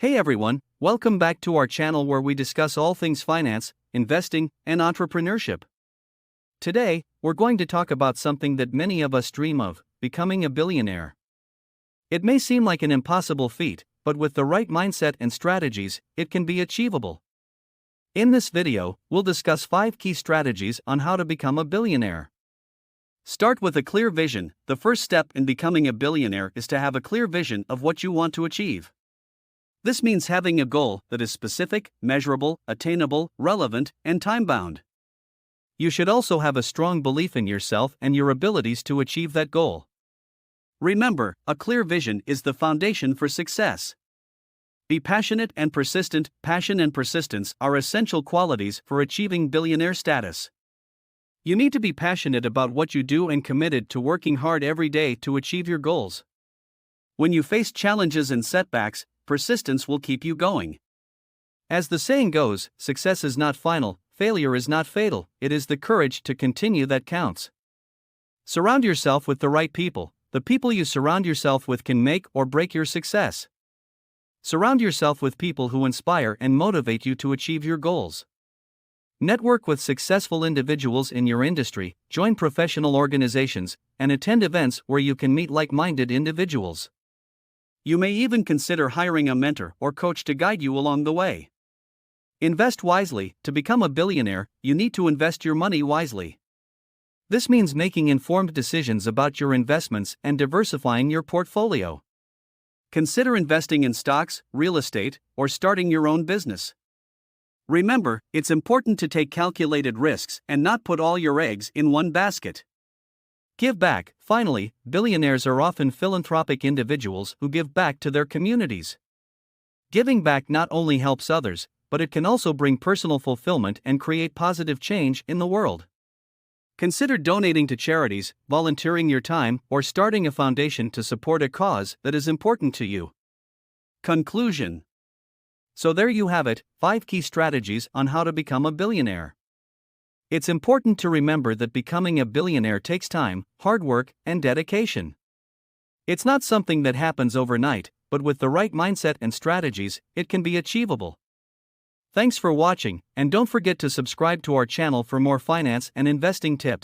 Hey everyone, welcome back to our channel where we discuss all things finance, investing, and entrepreneurship. Today, we're going to talk about something that many of us dream of: becoming a billionaire. It may seem like an impossible feat, but with the right mindset and strategies, it can be achievable. In this video, we'll discuss 5 key strategies on how to become a billionaire. Start with a clear vision. The first step in becoming a billionaire is to have a clear vision of what you want to achieve. This means having a goal that is specific, measurable, attainable, relevant, and time-bound. You should also have a strong belief in yourself and your abilities to achieve that goal. Remember, a clear vision is the foundation for success. Be passionate and persistent. Passion and persistence are essential qualities for achieving billionaire status. You need to be passionate about what you do and committed to working hard every day to achieve your goals. When you face challenges and setbacks, persistence will keep you going. As the saying goes, success is not final, failure is not fatal, it is the courage to continue that counts. Surround yourself with the right people. The people you surround yourself with can make or break your success. Surround yourself with people who inspire and motivate you to achieve your goals. Network with successful individuals in your industry, join professional organizations, and attend events where you can meet like-minded individuals. You may even consider hiring a mentor or coach to guide you along the way. Invest wisely. To become a billionaire, you need to invest your money wisely. This means making informed decisions about your investments and diversifying your portfolio. Consider investing in stocks, real estate, or starting your own business. Remember, it's important to take calculated risks and not put all your eggs in one basket. Give back. Finally, billionaires are often philanthropic individuals who give back to their communities. Giving back not only helps others, but it can also bring personal fulfillment and create positive change in the world. Consider donating to charities, volunteering your time, or starting a foundation to support a cause that is important to you. Conclusion. So there you have it, 5 key strategies on how to become a billionaire. It's important to remember that becoming a billionaire takes time, hard work, and dedication. It's not something that happens overnight, but with the right mindset and strategies, it can be achievable. Thanks for watching, and don't forget to subscribe to our channel for more finance and investing tips.